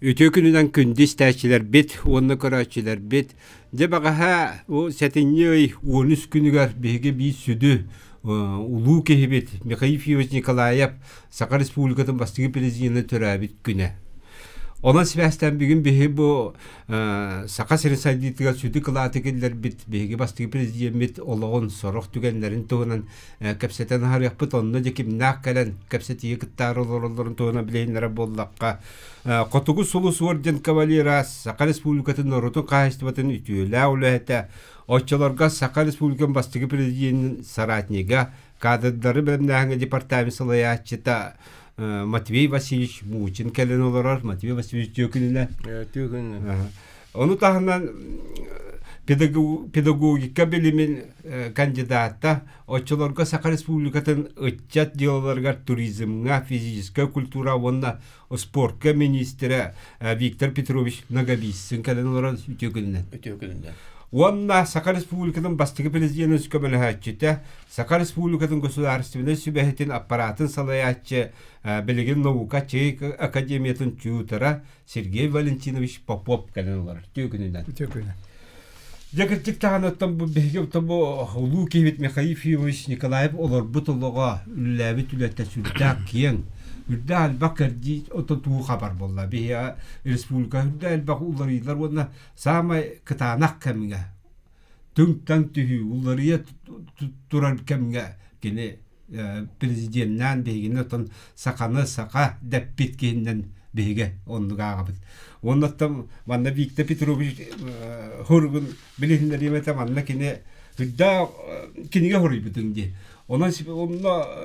Үтөкүнүнөн күндүз тәчилер бит, онны көрәчилер бит. Де багаха о сәтинней онус күнүгөр беге би сүдү улуу кехибет Михаил Филиппович Николаев Саха Республикатын бастыгы президенті төрәбит күнә. Онан себәстән бүгін беге бу Саха Сәрсәдитіға сүді кылаты келдер бит беге бастыгы президент олығын сорық түгенлерін туғынан кәпсетен харияқпыт онны декім нақ кәлін кәпсетіге кіттары оларын туғына білейінлері боллаққа. Қотугу сулус орден кавалера Саха Республикатын орутын қағыстыбатын ütüөлә үләті Отчаларға Саха Республикан бастыгы президент Саратнига кадрдары бәмнәңі департамент салаятчыта Матвей Васильевич Мучин кәлін оларар, Матвей Васильевич Тёкініне. Оны тағынан педагогика білімін кандидатта отчаларға Саха Республикатын ұтчат делаларға туризмға, физическа культура, онна спортка министрі Виктор Петрович Нагабиссин кәлін оларар Тёкініне. Онна Саха Республикатын бастығы президенті өскөмөлі Саха Республикатын государственный сүбәхетін аппаратын салаятчы білеген наука чейк академиятын тютера Сергей Валентинович Попов кәлін олар. Тёкінінен. Декіртік тағын өттен бұл бәйге бұл ұлу кейбет Михаил Филиппович Николаев олар бұтылыға үлләбет үләтті сүрдәк кейін. Үрді әлбақ кәрді ототуы қабар болла. Бейе республика үрді әлбақ ұларыйлар оны самай кытанақ кәміңе. Түңтан түйі ұларыя тұрар кәміңе кені президенттен бейгені отын сақаны сақа дәппет кейіннен бейге ондыға ағабыд. Оннаттан манна Виктор Петрович хорғын білетіндер еметі манна кені үрді кенеге хорый бұдыңде. Ondan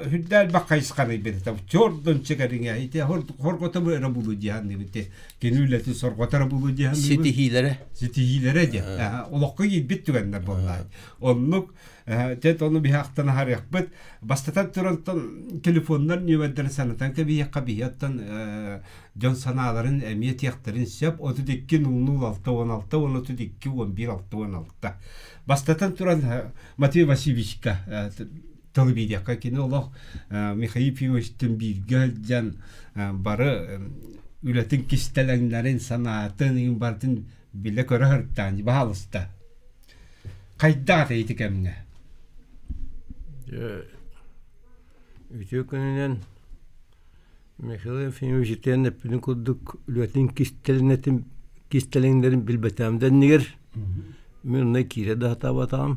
hüddel bakayıskanı bedi. Çordun çıkarınca ite horgota bu era bulu cihan dibite. Genülleti sorgotara bulu cihan. Sitihilere de. Olakı gibi bittügenler bunlar. Onluk tet onu bir haktan har yakbet. Bastatan turantan telefonlar nüvedleri sanatan ki bir yakabiyattan can sanaların emniyet yaktarın siyap 32 06 16 12 11 6 16. Bastatan turan Matvey Vasilyevичка Талыбидяка кені олақ Михаил Филипповичтің білгелден бары үлетін кестеләңлерін санатын бардың білі көрі ғырттан бағалысты. Қайда дейті кәміне? Үте күнінен Михаил Филипповичтен әппінің күрдік үлетін кестеләңлерін білбәтәмден негер мен ұнай кейре дағыта батағам.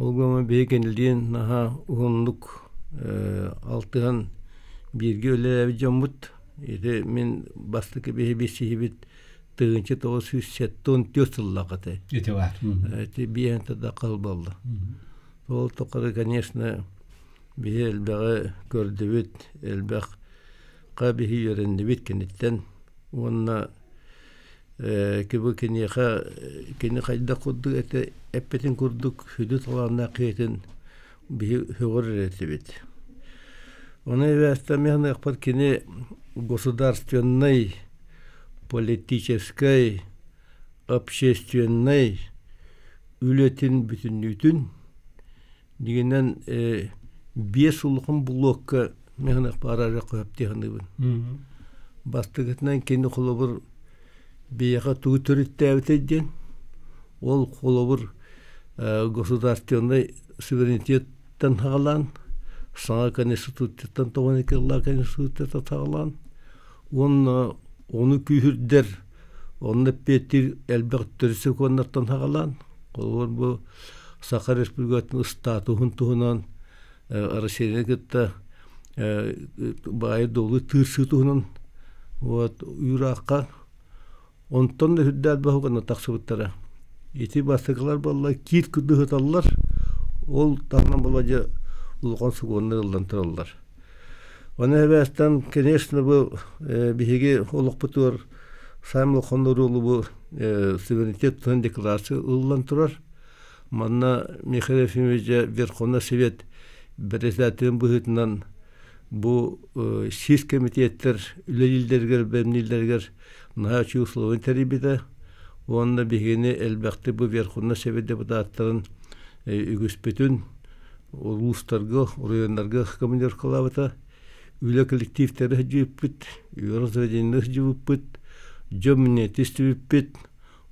Олгама бейкенілден наға ұғынлық алтыған бірге өлі әбі жамбыт. Мен бастықы бейі бесейбет тұғыншы 970 сыллақыты. Өте бар. Бейінті да қалбалды. Ол тоқыры, конечно, бейі әлбәғі көрдібет, әлбәққа бейі өрендібет кенеттен. Онына кебі кені қайда құрдық әті әппетін құрдық хүді талағына қиетін бейі хүғыр әті бет. Оны әвәсті мәғіне әқпар кені государственный, политический, общественный үлетін бүтінлейтін дегеннен 5 ұлықын блокқа мәғіне әқпар ара қойып дейхандығын. Бастығытынан кені құлы бір бейіға туғы түрітті әвітеден, ол қолы бір государственный суверенитеттен тағалан, саңа конституцияттан тоған екелла конституцияттан тағалан, оны күйірдер, оны петтер әлбәқ түрісі коннаттан тағалан, қолы бір бұл Саха Республикатын статуғын туғынан, арасеріне кетті байы долы түрсі туғынан, үйраққа, онтон да хүдді әлбә хуғана тақсыбыттара. Еті бастықылар балла кит күдді ғыталылар, ол тағынан бала жа ұлған сұғынны ұлдан тұралылар. Оны әбәстан, конечно, бұл бігеге олық бұтыр, сайым ұлғандар олы бұл суверенитет тұған декларация ұлдан тұрар. Манна Михаил Филиппович Верховный Совет председателін бұғытынан бұл 6 комитеттер, үлелілдергер, бәмнелдергер, Нағачы условын тәрібеді, онына бігені әлбәқті бұл Верховный Совет депутаттарын үгіспетін ұлыстарға, райондарға командировкалабыта, үле коллективтері жүйіппіт, үйорозаведенлер жүйіппіт, жөміне тестіппіт,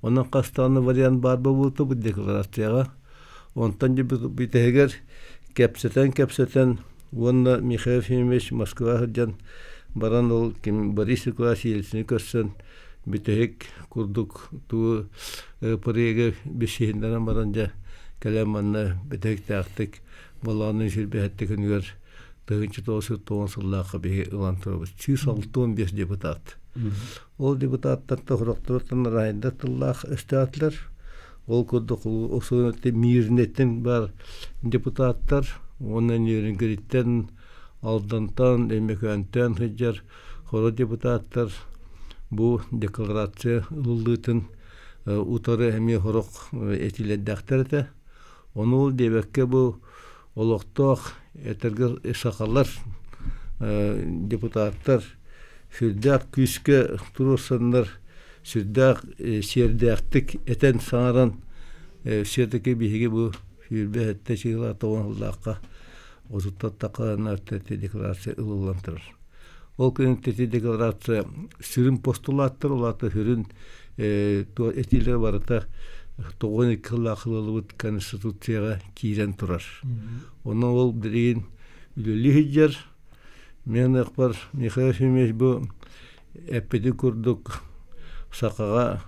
оның қастаны вариант бар болуды бұл декларацияға. Онтан же бітегер кәпсетен, онна Михаил Ефимович Москва жан баран ол Борис Николаевич Ельцин көссен бітегек күрдік туы пареге бешейіндерін баран жа кәлеманна бітегек тәқтік балағының жүрбәттік үнігер тығынчы 9-9 сыллаққа беге ұлан тұрабыз. 215 депутат. Ол депутаттар тұғырақтыратын райында тыллақ өстәтлер. Ол күрдік ұсынетті мейірнеттен бар депутаттар, оның ерінгеріттен, алдантан, әмекөнтен хыджар, хоры депутаттар бұл декларация ұлылытын ұтары әме хорық әтіледдәқтер әті. Оны ол дебекке бұл олықтық әтіргір сақалар депутаттар сүрдәк күшке тұрысындар, сүрдәк сердәқтік әтен саңаран сердеке бейге бұл сүрбе әтті шығыла тоғын ұллаққа озуттаттақыларына өттәті декларация ұлылантырыр. Ол көнеттеті декларация сүрін постулаттыр, олаты сүрін әтілер барыта 92 қыллақылылығыт конституцияға кейрен тұрар. Оның ол бірейін үлілі хиджар, мен ақпар Михаил Ефимович бұл әппеді күрдік сақаға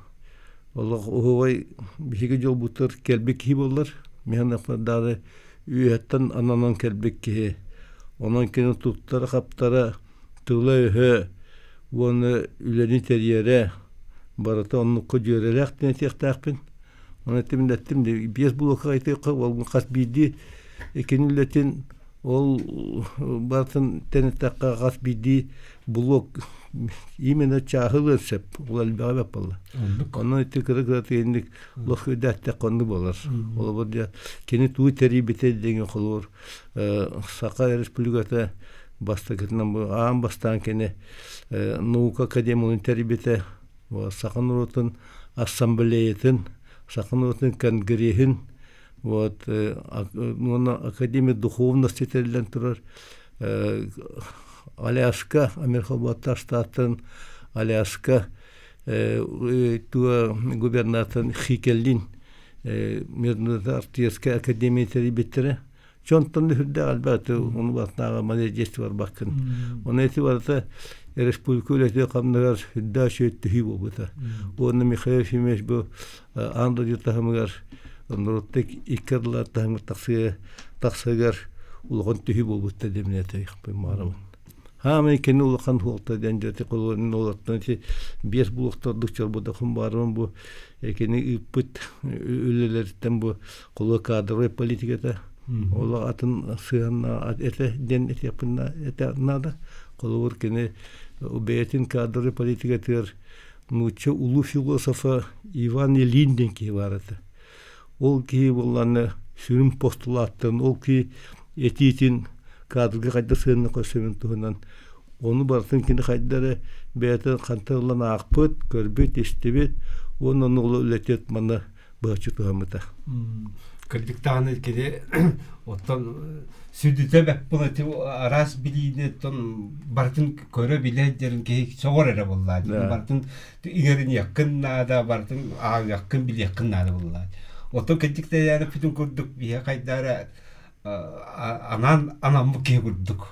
олық оғай бейге жол бұтыр кәлбек кей болар. Мен ақпар дағы үйеттен ананан кәлбек кей. Онан кені тұқтары қаптары тұғылы өйі оны үләні тәрiyere барыта оны көдерелі әқтен әтеқтәқпен. Оны әттімін әттім де бес бұлыққа айтыққа олғын қас бейді екен үләтен ол бартын тәнеттаққа қас бейді бұлық именно чағылы өсіп, ол әлбәға бәп болы. Оның әтті кірі-кірі ендік лұқ өдәтті қонды болыр. Ол бұл кені туы тәрибеті деген қолыр. Сақа республикаты баста кетінен бұл ағын бастан кені наука академияның тәрибеті, сақын ұрытын ассамблеятын, сақын ұрытын конгрехін, академия духовности тәрілден тұрар. Аляска, Америкабатта штатын, Аляска, туа губернатын Хикелдин, Международный артистский академия тәрибеттері. Чонтан хүрді әлбәті, оны батынаға манежесті бар бақын. Оны әті барыта республика өлеті қамдығар хүрді шөйтті хүй болбыта. Оны Михаил Ефимович бұл аңды жұртағымығар, нұрыттық иккерлар тақсығар ұлған түхі болбыта деміне әті мағарамын. Хамы кені улақан хуалта дәндерді қолуының олаттан бес бұлықтар дұқчар бұдақын барымын бұл кені үппіт өлелерден бұл қолы кадровой политиката ола атын сығанна әті ден әтепінна әтінада қолы бұр кені обеятын кадровой политикатыр мұчы ұлы философа Иван Ильинден кей барады. Ол кей болғаны сүрім постулаттын, ол кей әтейтін кадрға қайда сығынны қосымен тұғынан. Оны бартын кені қайдары бәйті қантығылан ақпыт, көрбет, естебет, оның олы үлетет мана бағычы тұғамыда. Кірдіктағаны кеде оттан сүрдіте бәк болаты арас білейіне бартын көрі білейдерін кейк соғыр әрі болады. Бартын игерін яқын нада, бартын ағы яқын біл яқын нада болады. Оттан кірдікті яны бүтін көрдік бейе қайдары анамы кей көрдік.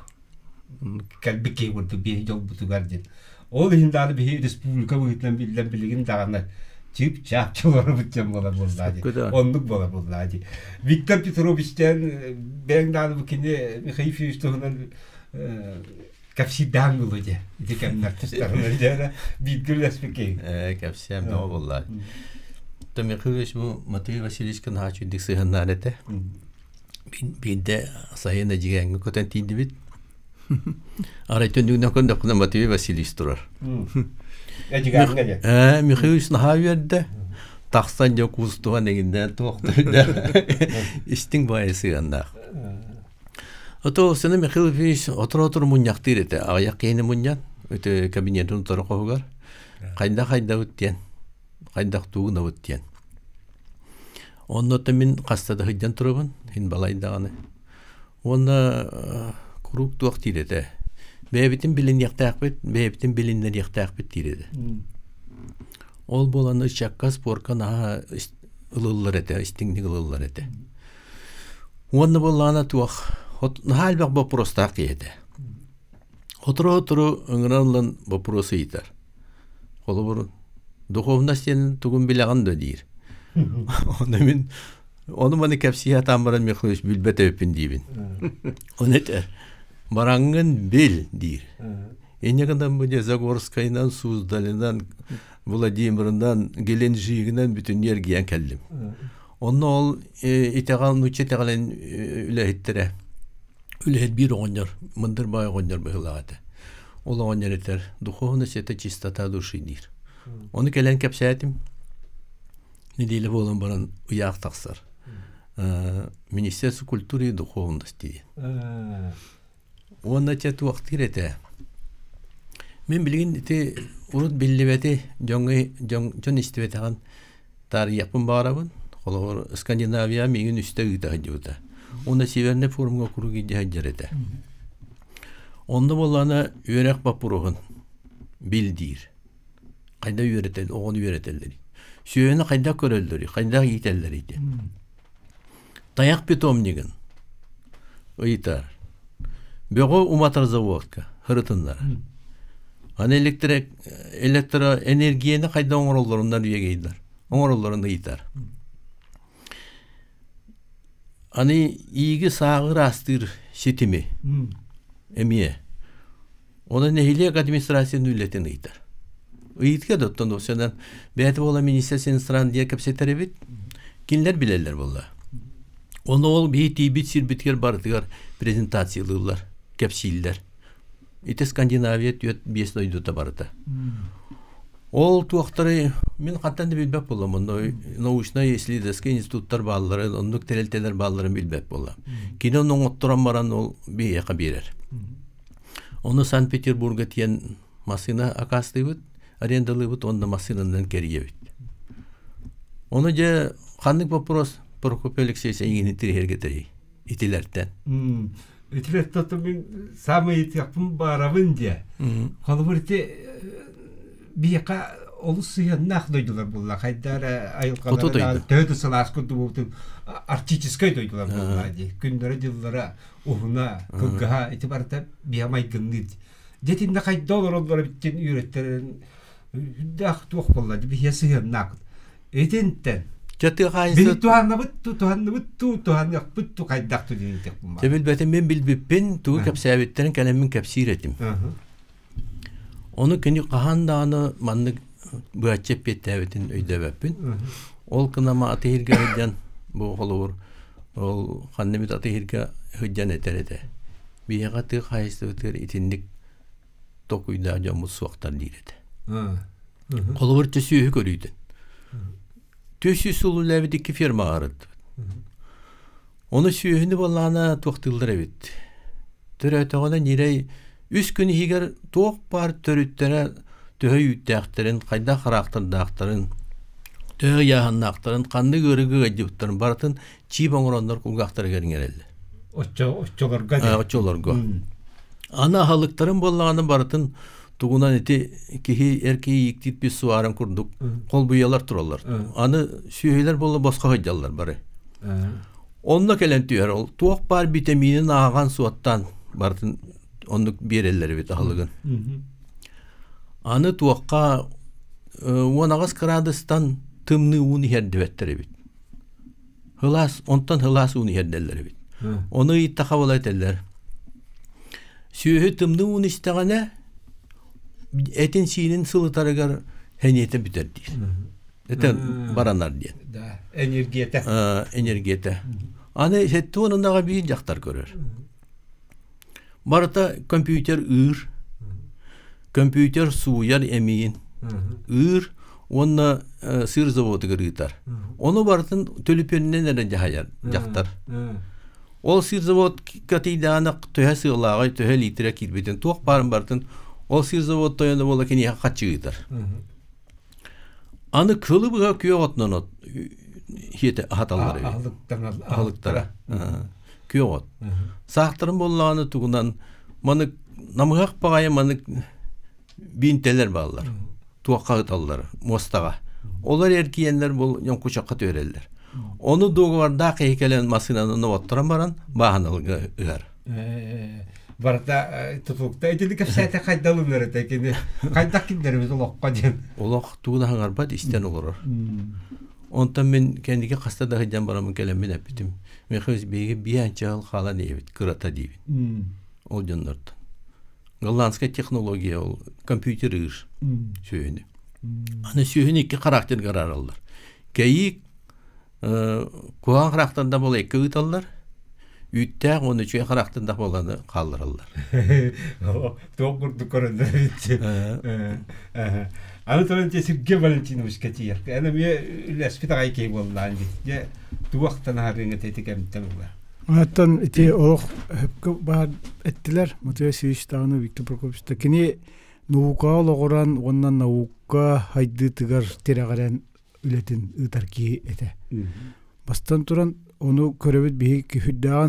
Кәлбі кей көрдік бейе жол бұтығарден. Ол үйіндегі бейе республика бұғытынан білген дағаны тип чапчылары бұтчан бола болады. Ондық бола болады. Виктор Петровичтен бәңдегі бұкене Михаил Ефимовичтен кәпсидан болады. Декемнер тұстарына жәрі бейткіл әспекей. Кәпсиям нау болады. Михаил Ефимович Матвей Васильевичкан хачудик сығыннан әті. Бейді сайына жигәңгі көтен тейді бет. Арайтын дүгінен көндіқына Матвей Васильевич тұрар. Михаил Ефимович наға верді. Тақсан жоқ ұстуған егінден тоқтырды. Істің байы сығаннақ. Ото сені Михаил Ефимович отыр мұнияқтыр еті. Аяқ ені мұниян. Өте кабинетін тұры қоғығар. Қайда өттен. Қайдақ туғына өттен. Онда мен қастады хыджан тұрыбын, хин балайдағаны. Онда құруқ туақ тейдеті. Бәбитин билин яктакпыт, бәбитин билиннер яктакпыт диреді. Ол боланы чакка спорка наha ылыллар эте, истиңник ылыллар эте. Онны болана туах, наha албак вопрос еді. Отыру ыңыранлан вопросы итар. Қолы бұрын, духовностен тугун билаған да дейір. Оны маны кәпсия тамбаран мекхлыш билбет өпін дейбін. Он этер. Бараңын бел дейір. Энегіндан бұне Загорскайнан, Суздалинан, Владимирынан, Геленджигінан бүтін ергиян кәлдім. Оны ол итеғалын үчетеғалын үләхеттірі. Үләхет бір оңынар, мындыр бай оңынар бұғылағады. Ол оңынар етер. Духовность это чистота души дейір. Оны кәлен кәпсиятым. Неделі болын баран ұяқ тақсар. Министерство культуры и духовности. Оны чәті уақытыр еті. Мен білген еті ұрыт білдебеті жон істебетіған тарияқпын бағарабын. Қолығыр Скандинавия меген үсті ұйта ғыдеуді. Оны северне форумға құру кейде ғыджар еті. Онды боланы үйерек бапырығын білдейір. Қайда үйеретел, оғын үйеретелдер. Сүйені қайда көрелдер, қайда етелдер еді. Таяқ питомнигін ұйтар. Бөғі уматар заводка, хырытындар. Аны электроэнергияны қайда оңыролларындар үйегейдер. Оңыролларында ұйтар. Аны игі сағыр астыр шетімі, әмие. Оны нәхилек администрацияны үлетін ұйтар. Ұйтке доттан осыдан бәті бола министерсен сыран дия кәпсеттер әбет, кенлер білелер бола. Оны ол бейт сирбіткер бардығар презентациялылар, кәпсейлер. Ите Скандинавия түйет бес дойдута барды. Ол туақтары, мен қаттанды білбәп болам, научный исследовательский институттар баллары, ондық тәрелтелер балларын білбәп болам. Кейін оның оттыран баран ол бейеқа берер. Оны Санкт-Петербурга тиен масына акасты бұд, арендалы бұд, онда масынынан керге бұд. Оны же қандық вопрос Прокоп Алексей Сәйгені тіргерге тірей, итилерден. Итилерден мен самый етіқпін барабын де. Қолы бірте бейқа олы сұян нақ дойдылар бұлла. Қайдары айылқалары тәуді салас күнді болдың артическай дойдылар бұлла. Күндері жылдары ұғына, күлгіға, еті барыта бейамай күннеді. Детінде қайда олар біттен үйреттерін үддақ туық бұлла. Бейе сұян нақ. Етентен. Бені туғанны бұтту қайдақ түден етек бұлма. Тебіл бәтін мен білбіппен туғы кәпсәбеттерін кәлемін кәпсейр етім. Оны күні қағандағаны манны бұғатчеп беттәбетін өйдәбәппін. Ол кынама атығырға хүдден бұл қолуыр. Ол қаннымет атығырға хүдден етер еді. Бейеға тұғы қайысты өтер етіндік тоқ үйді жамыз суақтар дейр еді. Қолуыр төсүйі көрейді. Төсі сұлу ләбідікі ферма арыды. Оны сүйіні болағына тоқтылдыр әбет. Түрі өтіғана нерей үс күні егер тоқ бар түріттері төй үттәқтірін, қайда қарақтырдақтырын, төй яғыннақтырын, қанды көрігі ғаддеуттарын барытын чип оңырандар құлғақтары кәрін әрелі. Отчоларға. Ана халықтарын болағаны барытын тугунан эти кихи эркей иктит бис суарын курдук, кол буялар туралар. Аны сүйейлер болы босқа høйдалар бары. Онна келен түйер ол. Туақ бар витаминин аған суаттан бартын ондық берелері бет ахылығын. Аны туаққа 19 градустан тымны уны хердеветтері бет. Онтан хылас уны херделері бет. Оны иттақа болай телер. Сүйе тымны уны істеғана Этен синин сылытарыгар хәниетен бүтер дейір. Этен баранар дейін. Энергията. Аны сәтті онындаға бейін жақтар көрер. Барыта компьютер үйір, компьютер суяр әмейін, үйір, онына сыр заводы кіргітар. Оны барытын төліпенінен әрін жақтар. Ол сыр завод катейдағанық төһә сығылағай, төһә литре кирбетін, туақ барын барытын ол сыр завод тойында бола кені қатшы ғытар. Аны кылы бұға күйе ғотынан от, хеті аталары. Ағылықтара. Күйе ғот. Сақтырын болағаны тұғынан Manık namıgak bagaya manık binteler bağlar. Tuakka ıtallar, mostaga. Olar erkiyenler bol yonkuşakka töreller. Onu doğuvarda heykelen masinanını otturan baran bahanalıga ıgar. Barda tutukta ededik hepsete kaydalımları tekini. Kaydak kimlerimiz olakka diyen. Olak tuğda hangarbat isten olur. Ondan ben kendike kasta da hıcan baramın kelemini epitim. Mekhiz beyge bir an çağıl kalan evet, kırata deyibin. O canlardan. Gallanska teknolojiya ol, kompüter ığır. Söğünü. Ana söğünü iki karakter karar alırlar. Kayık kuhan karakterinde bol ekki ıtallar. Üttəq onu çünkü karakterinde bolanı kaldırırlar. Doğru kurduk orada. Anatoly Sergey Valentinovich Katiyer. Ana bir lespitay ki vallahi. Ya tu vaktan harine tetikemten var. Hatta iti o hep bahar ettiler. Motivasyon dağını Viktor Prokopyev'te kini nuvuka logoran ondan nuvuka haydi tıgar teragaran ületin ıtarki ete. Bastan turan onu körevit bir hüddağın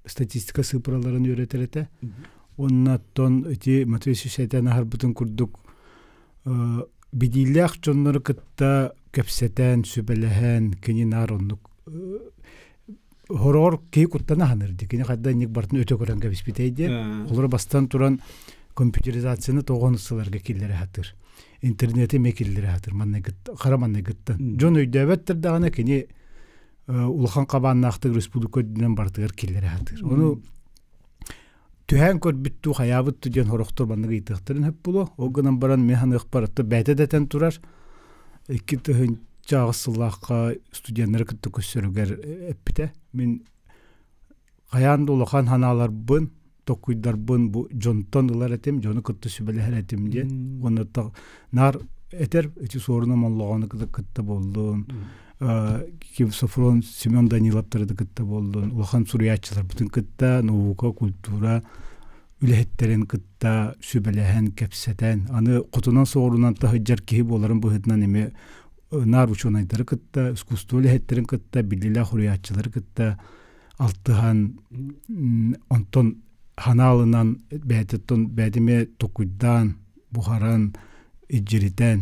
statistika sıpıralarını öğretir ete. Ondan iti motivasyon şeytanı harbutun kurduk. Bidillak çonları kıtta köpseten, sübelehen, kini nar onluk. Horor ki kuttana hanırdı. Kini kadda nik bartın öte koran kabispiteydi. Olara bastan turan kompüterizasyonu toğanısılarga killere hatır. İnterneti mekillere hatır. Karamanna gıttan. John öydövettir dağına kini Ulhan Kaban'ın aktık Respublika dinen bartıgar killere hatır. Onu tühen kör büttu hayabıttı diyen horoktor bandığı itiqtirin hep bulu. O gınan baran mehan ıqbaratı bәті deten turar. İki tühün çağısıllaqqa studiyanları kıttı kössörüger eppite. Min qayan doluqan hanalar bın, tokuydar bın bu jonton ılar etim, jonu kıttı sübeleher etim diyen. Onu da nar eter, içi soruna mollağını kıttı boldun. Kim Sofron, Simeon Danilov'ları da kıttı boldun. Ulhan Suriyatçılar bütün kıtta, nuvuka, kultura, ülehetlerin kıtta, sübelehen, kepseten. Anı kutunan soğurunan da hıccar kihib oların bu hıdnan emi nar uçunayları kıtta, iskustu ülehetlerin kıtta, billilah huriyatçıları kıtta, altıhan, onton hanalınan, bədime tokuydan, buharan, iciriten,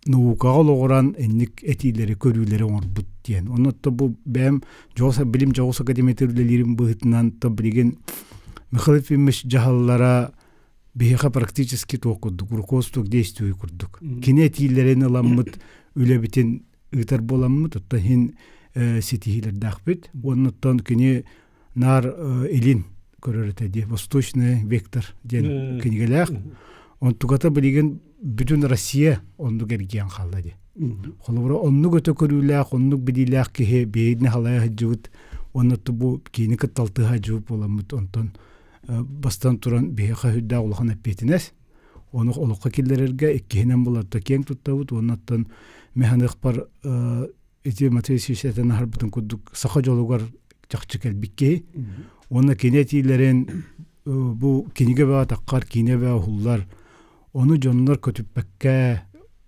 nuvukağa loğuran enlik etileri, körüleri orbut diyen. Onu da bu benim bilim Jogos Akademiyatirlerim bu hıtından da bilgin Mikhalifimmiş cahallara bihiqa praktiçiski toquduk, rukovstuk действию kurduk. Kine etilerin alamıt öyle bitin ıtar bolamıt, hatta hin sitihiler dağbit. Ondan kine nar elin körörete diye, Vostochny vektor diyen kinigeler. On tukata bilgin bütün Rusya onu gergiyan kaldı diye. Kolubura onu götü körüler, onu bidiler ki beyni halaya hıcıvıt. Onu da bu kini kıtaltı hıcıvıp olamıt ondan. Bastan turan bihiqa hüdda uluqan epetines. Onu uluqa killererge ikkihinen bulardı keng tuttavut. Ondan mehan ıqbar eti motivasyon şeytanı harbutun kudduk saqa jolugar çaqçı kelbikki. Onu kinetilerin bu kinige ve taqqar kine ve hullar onu jonlar kötüpbekke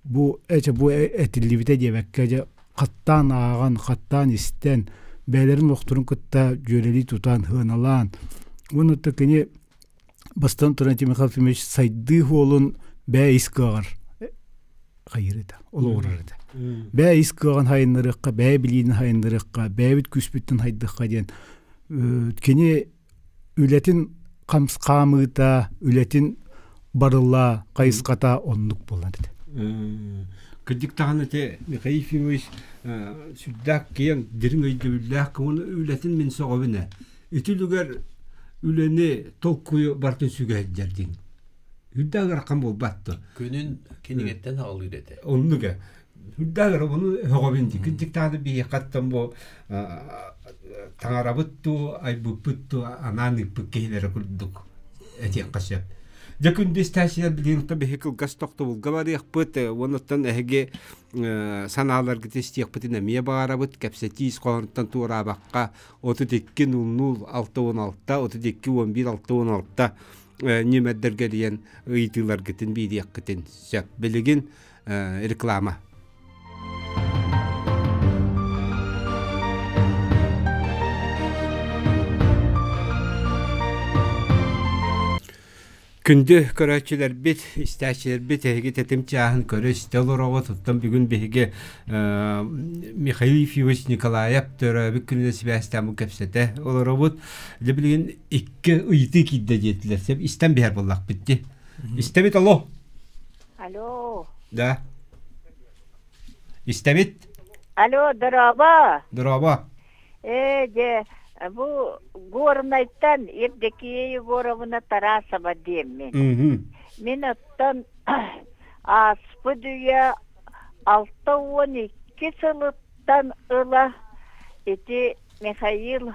bu etillibite diyebekke qattan ağan qattan isten beylerin oqturun kıtta jöleli tutan hınalan onu da kine bastan turan Mikhalifimich saydığı olun be iskağar hayırda olurardı. Be iskağan hayınlarıqqa be bilin hayınlarıqqa be bit küsbütten haydıqqa diyen kine ületin qamsqamıta ületin barılla qayısqata onluk bolandı. Kıcık tağınıte Mikhalifimich süddak kiyen dirin öydübüllak onu ületin min soğabine. Ütülüger üleni tolkuyu bartın sügehederdin. Hüddagar rakam bol battı. Günün kinigetten alır ete. Onluga. Hüddagar onu hoğabindi. Kıcık tağını bir yakattan bu tangarabıttu, aybıpıttu, ananık pıkkehilere kurduk. Etiyen kasyap. Jakun destasiya bilin tabi hekil gastokta bul gabar yakpıt ondan ehge sanalar gitesti yakpıtına miye bağarabıt kapsetiz qoğantan tuğra bakka 32 00 616 32 11 616 nimedder geliyen ıytılar gitin bir yakıtın sep biligin reklama. Күнді көрәтчілер бет, істәшілер бет, әйге тәтім чағын көрі істел ұрауы тұттым. Бүгін бейге Михаил Ефимович Николаев түрі бүк күніне себәстамы көпсеті ол ұрауыд. Лебілген екі ұйты кейді жетілер. Сеп, істен бәр болақ бітті. Істемет, алло? Алло. Да. Істемет? Алло, дыраба. Дыраба. Бу горнайттан ердекие горовына тарасаба дейм мен. Мен оттан аспы дүя 6-12 сылыттан ыла эти Михаил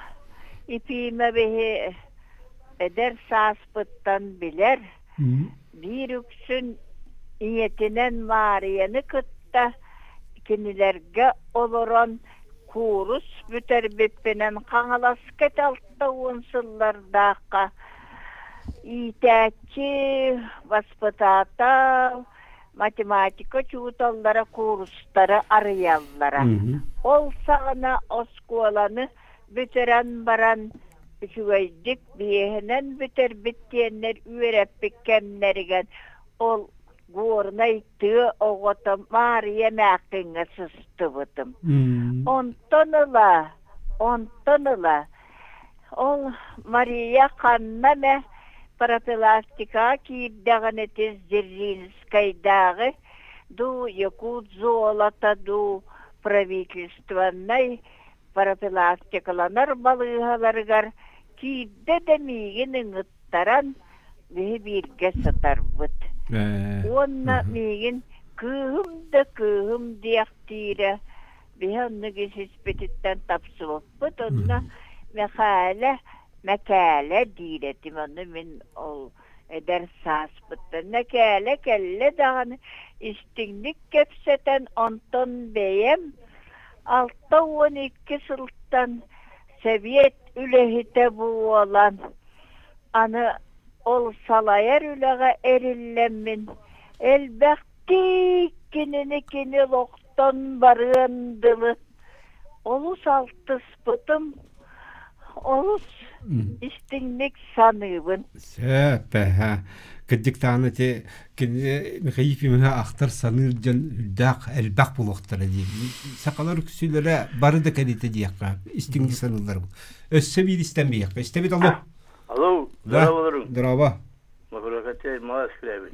Ипимове эдер саспыттан билер. Bir үксүн иетинен Марияны кытта кинилерге олорон Kurus büter bippinen kangalas ketaltta unsıllardaka İtəki vaspıtata matematika çutallara kuruslara arayallara. Olsağına oskolanı büteren baran şüveydik biyehinen büter bittiyenler üverep bikkemlerigen ol Gornaytı oğuta Mariya məqinə sıstı Ontanıla. Ol Mariya qanna mə paraplastika kiydağın etiz Zerrinskaydağı du yakut zolata du правительстваннай paraplastikalanır balığalargar kiyde demiginin ıttaran ve birge satarvıt. Onna migin kıhım diyaktire bihanны geçispetitten tapsılıpıt onna mekale diretim onu min ol eder saspıtta mekale kelle dağını istinlik kepseten onton beyem 6-12 sılttan Sovyet ülehite bu olan anı ol salayar ülega erillemmin elbekti kini loktan barındılı olus altı spıtım olus istinlik sanıbın Söpe ha Kıddık tanıtı Mikhail Ефимовна aktar sanırcan hüddak elbak buluqtara diye. Sakalar küsülere barı da kalite diye. İstinlik sanırlar bu. Össe bir istenmeyek. İstemedi Allah. Alo, merhabalarım. Drava. Mağarakatı maaş kilebi.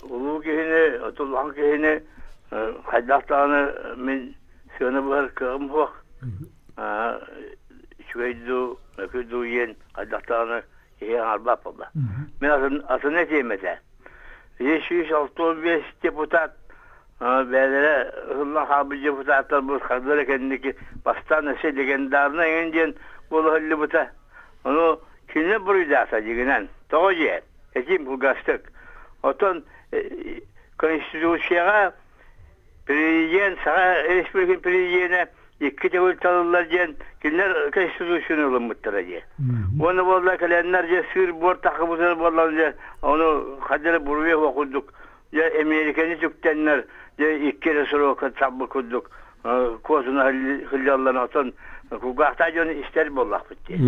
Ulu gehine, atullan gehine, haydahtanı min sığını var kığım vak. Şüveydu, meküdu yen, haydahtanı yeğen arbap oldu. Men asıl ne diyemete? 565 deputat, belirle hırla habı deputatlar bu kadar kendiki bastan şey legendarına yeniden bolu halli buta. Onu kimle buraydı asacığından? Doğucu. Ekim kulgastık. Oton konstitüsyona prezident, sağa respublikin prezidentine iki tevil tanırlar diyen kimler konstitüsyonu olunmuştur. Onu vallahi kalenlerce sır bor takımızını vallahi onu kadere buraya okuduk. Ya Amerikan'ı tüktenler, ya iki kere sonra okuduk, sabır kurduk. Kozuna hılyalarına otan kulgastıcını ister vallahi bitti.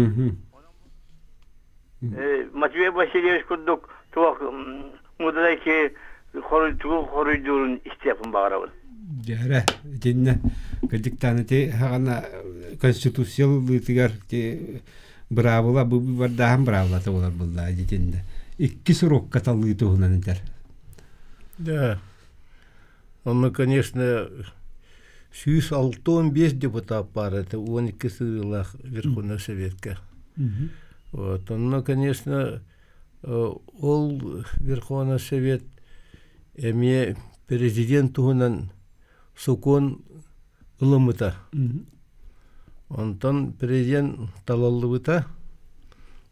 Матвей Васильевич курдук туак мудайки хоройдурун истепин багарабын. Жара, тенне кыдык таныты хагана конституциялы тигер те бравыла бу бардахам бравыла толар булла жетенде. Икки срок каталлы тугунан тер. Да. Он, конечно, 615 депутат бар, это 12 сылах Верховного Советка. Вот, но, конечно, ол Верховный Совет эме президент тугунан сукон ылымыта. Онтон президент талаллыбыта.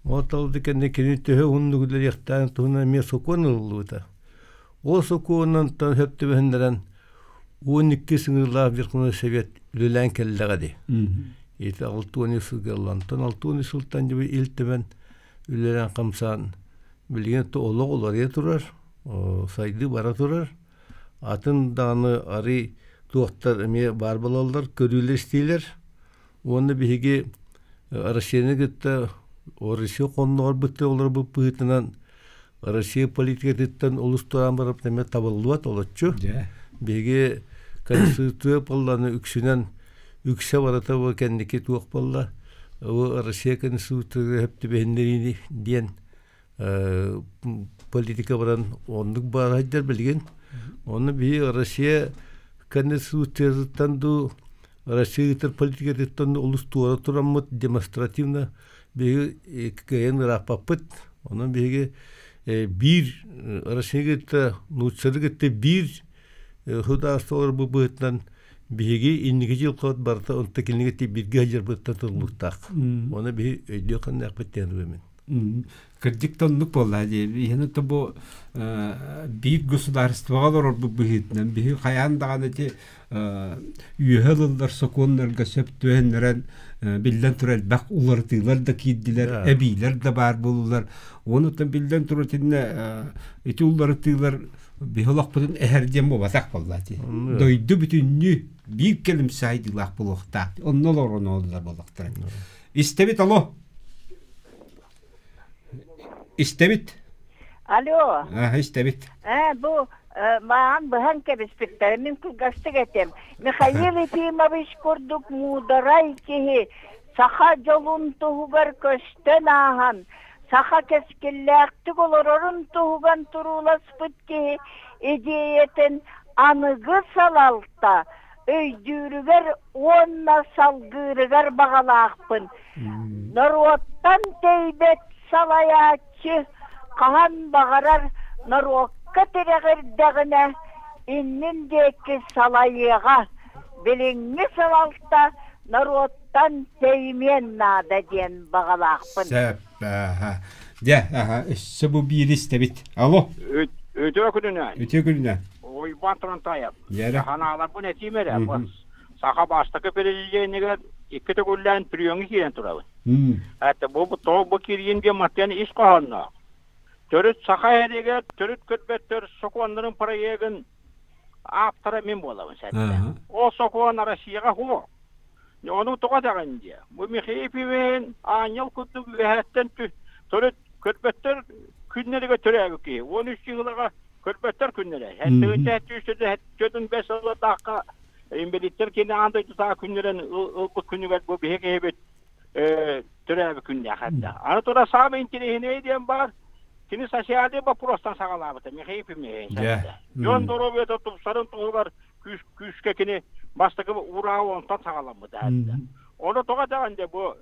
Вот алды кенде кенетте ундугулер яктан тугунан ме сукон ылыбыта. О суконнан тан хөптүбендерен 12 сыңыла Верховный Совет үлелен келдегади. Ити 6-10 сылгалан. Тон 6-10 сылтан жібі илтімен үлерен қамсан білген олық олария тұрар, сайды бара тұрар. Атын даны ары туақтар әме бар балалар, көрілер істейлер. Оны бігі арашені күтті орысы қонуғар бұтты олар бұл бұғытынан Россия политикатыттан улус туран барып неме табылуат олотчу. Беге конституция полланы үксүнен үксе барата бу кендики туак болла. О Россия конституция хепти бендерини диен политика баран ондук барайдар билген. Оны би Россия конституциядан ду Россия политикатыттан улус туара тураммыт демонстративно беге кайын рапапыт. Onun bege bir Rusya'da nutçalıkta bir hudastor bu bıhtan bege innici yılkot barta on tekinlikte bir gajer bıhtan tutuluktak. Ona bir ödüyor kan yakpettiğini bemin. Кырдиктонлук болла ди. Яны то бу бир государстволар бу быхитнен бир каяндаганы ти үйөлөр соконнарга сөптүөннөрөн билден турал бак улартылар да киддилер, эбилер да бар болулар. Онутан билден турутинне эти улартылар бихолак бүтүн эхерден болбатак болла ди. Дойду бүтүннү бир келим сайдылак болукта. Оннолор онолар болуктар. Истебит алло. İstebit. Alo. İstebit. Bu mağan bıhan kebispikler. Mümkün gastık etem. Mikhail Efimovich kurduk mudaray ki saha jolun tuhugar kösten ahan. Saha keskillektik olorun tuhugan turula spıt ki ediyetin anıgı salalta. Öydürüger onna salgırıgar bağalakpın. Narottan teybet salayatçı kahan bağırar narokka tereğirdağına innindeki salayığa bilingi salalta narottan teymen nada diyen bağalakpın. Bu bir istebit. Alo. Ötüyor gününe. Ötüyor gününe. Oy batırın tayap. Yere. Hanalar bu netimere. Saka bastıkı belirleyeceğine İki tekullen priyongi kiren turabın. Hatta bu kiriyen bir maddeni iş kahanna. Törüt saka herege, törüt kötbettör sokuanların parayegin aptara min bolavın zaten. O sokuan arasıyaga hu. Onu toqatağın diye. Bu mihipiven anyal kutluk ühetten törüt kötbettör künnelege töregi ki. 13 yılaga kötbettör künnele. Hatta üstüde 5 dakika İmbelitler kendi anda tutar günlerin bu günler bu bir hekebet türevi günler hatta. Anadolu sahibi intihine diyen var. Kini saşiyade bu prostan sağlamada. Mihipimi. Yon doğru ve tutup sarın tuğlar küçük kini bastıkı urağı ondan sağlamada hatta. Onu toqatağında bu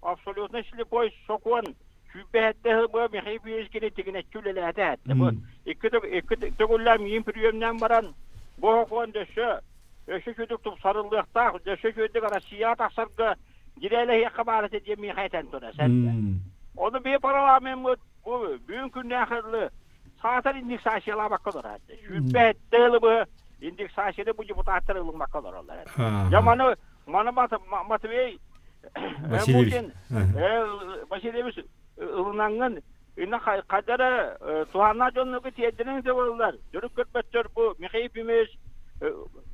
absolutne şili koy sokuan şüphette bu mihipimiz kini tikine külelerde hatta. Bu iki teguller miyim priyomdan varan bu konuda şu çocuk sarıldıkta, şu çocuk Rusya tasargı gireyle yakabaret edemiyor hayten sonra sen. Onu bir parlament bu büyük günahlı saatler indeksasiyala bakılır hatta. Şüphetli bu indeksasiyada bu deputatların bakılır onlar. Ya mana Matvey Putin Vasilyevich ılınanın İnne kadara tuhanna jonluğu tiyedinin de varlar. Türk kötbettör bu mihipimiz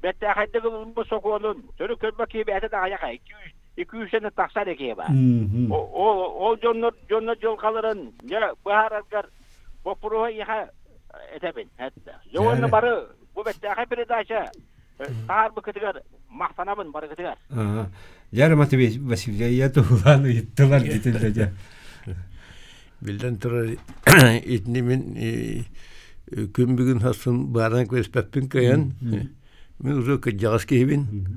bettahaydığı bu sokuğunun Türk kötbeki bete de ayaka 200 sene taksar ekiye var. O jonlar jolkaların ya baharatlar bu proha yaha etebin hatta. Yoğunlu barı bu bettahay peredaşa tahar bu kıtıgar mahtanabın barı kıtıgar. Yarım atı Vasilyevich tuğlanı yittiler gitildi. Bilden tura itnimin kümbügün hasın baran kvespepin kayan min uzak kajağız kehibin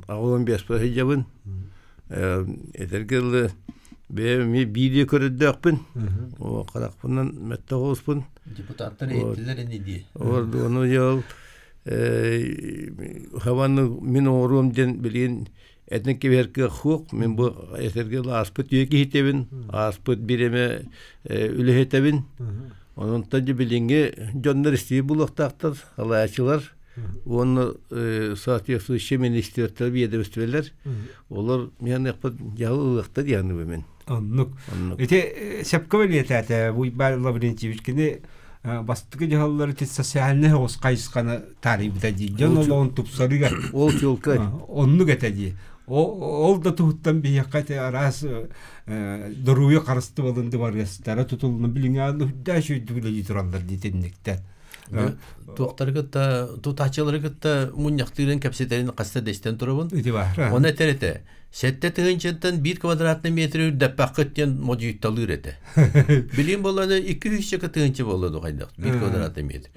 ağolun biaspa hecabın etergel be mi video körüddökpün o qarakpından mettağospun deputatlar ettiler ne diye orada onu yol havanı min orum den bilin etnik keberke huk men bu esergel aspet yeki hitebin aspet bireme ülehetebin onun tadı bilinge jonlar isti bulaktaktır halayçılar onu saatiyası şeminister tabi edebistveler onlar yani yapıp yağlıqta yani bemen anlık ete sepkoveliyete bu Lavrentiyevich kine bastıkı jahalları sosyalne os kayıskanı tarifte di jon olon tupsarıga ol yolka onnu getedi Ол да туһуттан бияққат арас доруя қарысты болынды баргастара тутулны билиңа да шүйдүле туралдар дитенниктен. Туқтаргытта тутачыларгытта муньяктырын капсетерин каста дестен турабын. Оны терете. Сетте тыгынчаттан 1 квадратный метр үрдәппәккеттен моҗуйтталыр эте. Билим боланы 200 тыгынчы болду кайда 1 квадратный метр.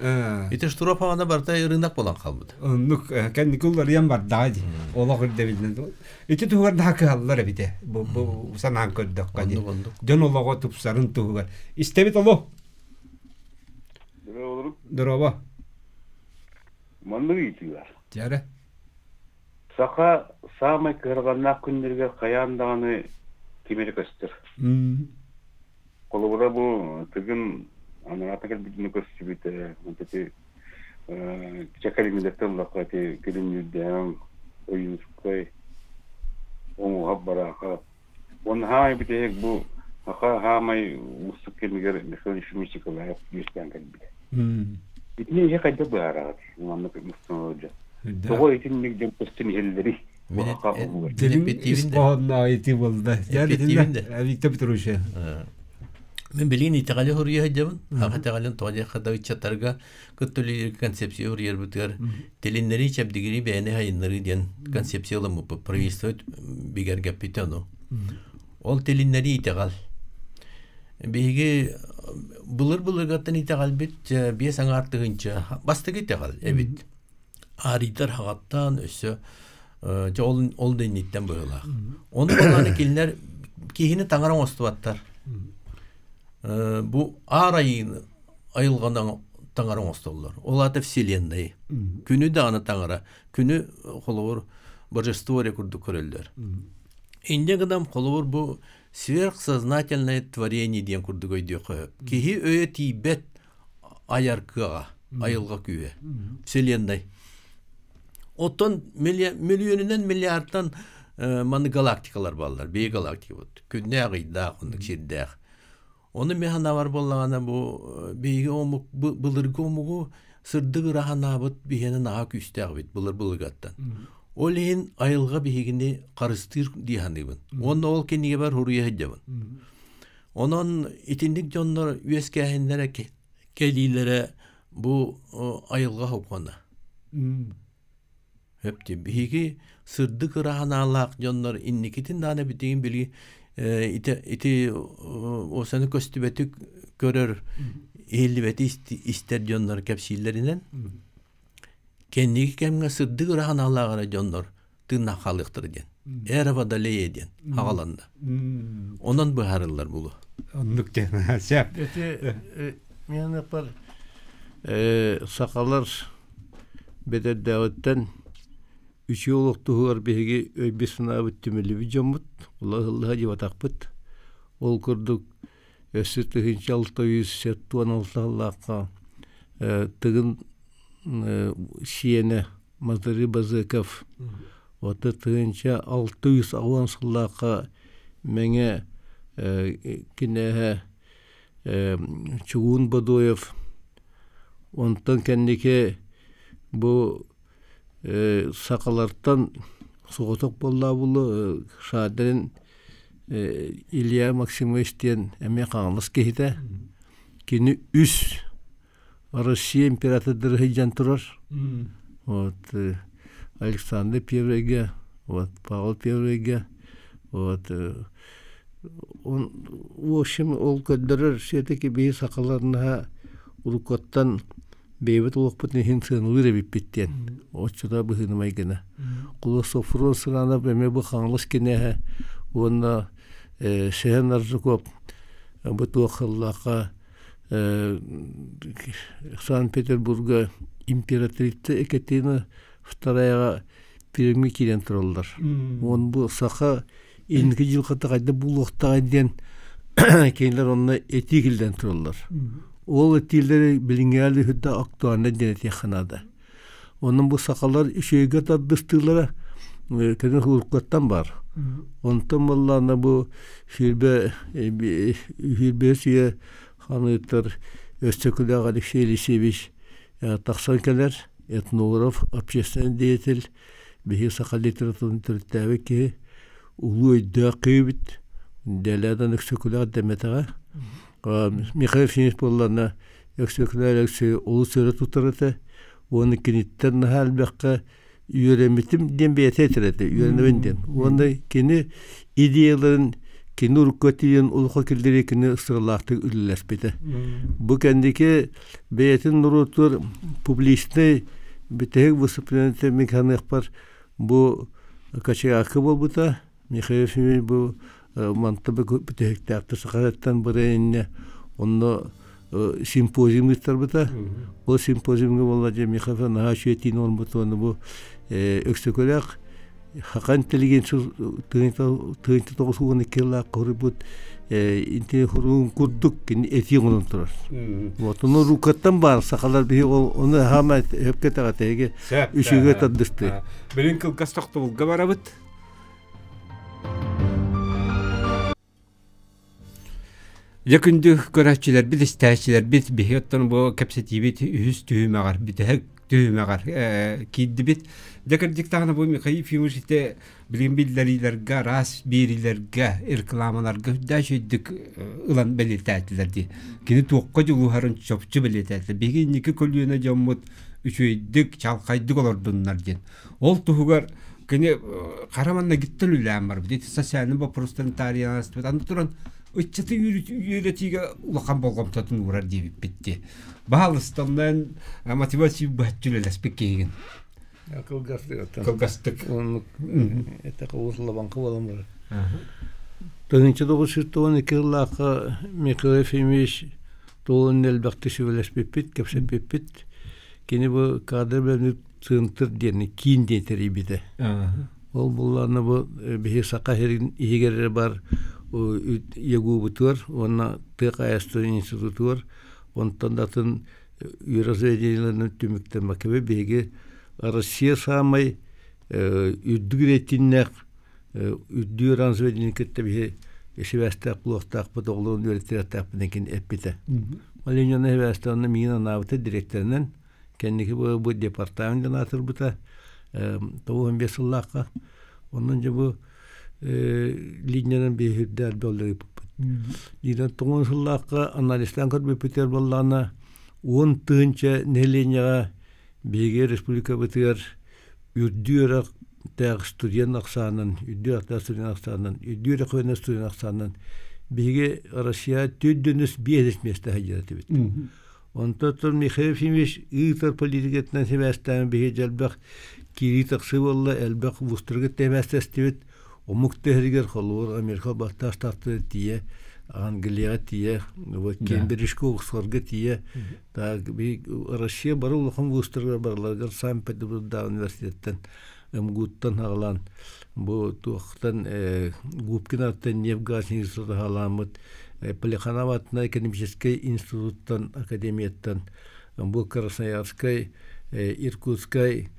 Ите штура пагана барта рынок болан калбыды. Нук кәнникуллар ян бар дади. Олагыр дебилден. Ите тугар дакаллар бите. Бу санан көддөк кади. Дөн олого тупсарын тугар. Истебит оло. Дороба. Манны итилер. Жара. Саха самай кырганна күндерге каяндаганы кимерекестер. Колубуда бу тыгын анатакел битне көсүбүтө, монтети чакалимдеттен лакати килимден оюскай. Он хаббараха. Он хай битек бу аха хамай усуккемигер механиш мисикалай юстан калбите. Итне я кайда бара, манны мустолжа. Того итин мигдем постин элдери. Испанна ити болда. Виктор Петрович. Мен билин итегали хурия хаҗабын. Хакыйкатен тоҗа хада чатарга көтүле концепция хурия бутер. Телиннери чабдигири бәне хайннары дигән концепциялы правительство бигәргә питано. Ол телиннери итегал. Биге булыр-булыргаттан итегал бит бия саңартыгынча бастыгы итегал. Эбит. Аритар хагаттан өсө ол дейниттен быйла. Оны баланы килнер кихини таңаран остубаттар. Бу арайын айылгандан таңаран остоллар. Ол аты вселенная. Күнү да аны таңара. Күнү холовор божество рекорду көрөлдөр. Инде гыдам холовор бу сверхсознательное творение ден курдугой дёкө. Кихи өе тибет аяркыга, айылга күе. Вселенная. Оттон миллионунан миллиардтан маны галактикалар баллар, бей галактика бут. Күнне агыйда, кундук ширдәк. Оны механа бар боллагана бу бейге омук былыргы омугу сырдыгы рахана бут бейгенен ага күстәк бит былыргаттан. Ол ен айылга бейгени карыстыр диханыбын. Оны ол кенеге бар хурия хаҗабын. Онон итиндик жоннор үескәһеннәре келиләре бу айылга хокона. Hepti bihigi sırdı kırahanalak jonlar innikitin dana bitiğin bilgi iti o seni köstübetük görür ehillibeti ister jonlar kepsillerinden kendiki kemge sırdı kırahanalaklara jonlar tırnak halıktır diyen erabada ley ediyen hağalanda ondan bu harıllar bulu onluk diyen sep yani yapar sakallar bedel davetten Üç yoluk tuğar behiги öybesina bütümeli bir camut. Allah hacı batakpıt. Ol kurduk. Ösü tığınca 600 settuan Allah'a tığın şiyene mazarı bazıkaf. Ota tığınca 600 avansıllaqa menge kinehe Çuğun Badoyev. Ondan kendike bu sakalardan soğutuk bolla bulu şadırın İlya Maksimovich diyen emeğe kanalız kehide kini üs Rusya imparatorları heycan turar. Alexander Pyevrege, Pavel Pyevrege, o şimdi ol ködürür şeydeki bir sakalarına ulukottan Beyvet olukput nehin sığınılır ebip bittiyen. Oçuda bu hınımay gene. Kulu sofrun sığına beme bu kanlış gene. Ona şehen arzukop. Bu tuğallaqa Sankt Peterburg'a imperatrice Ekaterina Vtoraya pirimi kiren turallar. On bu saqa enki jılqata qayda bu loqtağa diyen kendiler onunla etikilden turallar. Ol etilleri bilingeli hüdde aktuanne deneti yakınada. Onun bu sakallar şeyge taddıstıklara kendin hırkattan var. Ondan vallahi bu hürbesiye hanıtlar Öztekül'e Alexey Lisevich taksankeler etnograf, общественный деятель, бихи сақа литературын түрттәве ки улу өйдә кыйбит дәләдән өксөкүләр дәметәгә. Михаил Финиш болларна өксөкүләр өксө улу сөрә тутырыты. Оны киниттен халбәккә үйрәмитим ден бәйтәтәрәте, үйрәнәвендән. Оны кини идеяларын кини уркотиен улха килдере кини сырлакты үлләспете. Бу кәндеке бәйтен нурутур публичный битег выступление механик бар. Бу качакы булбыта. Михаил Финиш бу мантабы битег тәктә сахараттан бирәнне. Онны симпозиум тарбыта. Ол симпозиумга болла Михаил Нахашетин олбутуны бу өксөкөләк хакан интеллигент тыйынты тоғысуғаны келла қорыбыт интеллигент хұруын күрдік этиң олын тұрар. Вот оны рукаттан бар сақалар бейі оны хама өпкет ағатайге үшіге таддысты. Білін кілкас тоқты болға барабыт? Якынды көрәтчілер бит, істәшілер бит, бейі оттан бұл кәпсеті бит, үз түйімеғар, бітәк түйімеғар кейді бит. Дәкірдік тағына бұл Михаил Финиште білген білдерілерге, рас берілерге, иркламаларға дәшейдік ұлан бәлетәтілерді. Кені тоққа жылуғарын чопчы бәлетәтілер. Беген некі көлуіне жаммыд үшөйдік, чалқайдық олардынлар ден. Ол тұғығар кені қараманна гиттіл үләм бар. Деті социалын бұл простантариянасы бет. Анды тұран өтчеті үйретіге ұлақан болғам тұтын ұрар дейбіп бітті. Бағалыстаннан мотивация бәттілі ләспек кейген. Кылгастык. Это каузла банка болам бар. Төнче 912 елларга Михаил Финиш толын элбәкте шевелешпепит, кепшепепит. Кини бу кадр белән центр дени кин детерибиде. Ол булларны бу бихи сака һигәре бар ягу бутур, онна ТКС институтур, онтан датын юразедиләрне түмектә мәкәбе беге Россия самай үддүгретиннәк үддү разведение кеттебе эшебәстәк блоктак бутоглы университеттәк бинекен эппите. Маленьяны хәвәстәнне мина навты директорынан кеннеке бу департаменттан атырбыта 15 еллакка. Оннан бу линиядан бехиддәр булды. Линиядан 9 еллакка анализдан көрбе Питер боллана 10 тынча нелинияга Беге республика бітігер үрдүйерек тәғ студент ақсанын, үрдүйерек тәғ студент ақсанын, үрдүйерек қойына студент ақсанын, беге Россия төддініз бейдес месті хәжереті бет. Онта тұр Михаил Финиш ұйтар политикетінен себәстәмі беге жәлбәқ кері тақсы болла, әлбәқ ұстырғыт тәмәстәсті бет, омық тәхригер қолуыр Америка бақташ тақты тие, Англия тие, Кембриджка Оксфордга тие. Так би Россия бару лохам вустырга барларга Санкт-Петербургда университеттен гуттан хагалан. Бу туактан губкинаттан Нефгаз институты хагаламыт. Плехановатна экономический институттан академияттан. Бу Красноярской, Иркутской,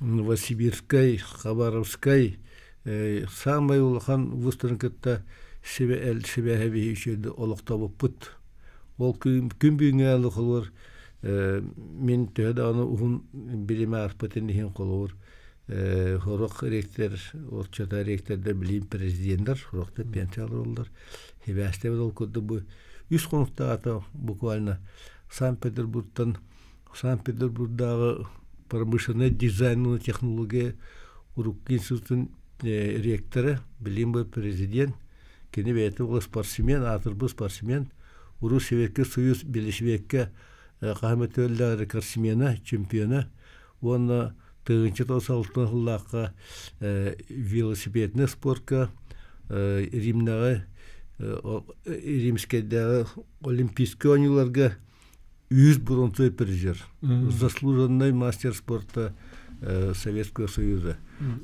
Новосибирской, Хабаровской. Самый улахан вустыргатта Себеһәби үшеді олықта бұппыт. Ол күн бүйіңәлі қолыр. Мен түйеді аны ұғын біліме арпатын дейін қолыр. Хорақ ректер, орчата ректерді білейін президенттер, хорақта пенсиялар олар. Хебәсте бұл көді бұл. Үш қонықта ата буквально Санкт-Петербургтан, Санкт-Петербургдағы промышленный дизайнный технология Урок институтын ректоры, білейін бұл президент. Кені бәйті бұл спортсмен, атырбы спортсмен, Урус Шевекке Союз Белешвекке қағамет өлі рекордсмена, чемпионы. Оны 1996 жыллаққа велосипедный спортқа, Римскедегі олимпийский ойынларға 100 бронзовый призер. Заслуженный мастер спорта Советского Союза.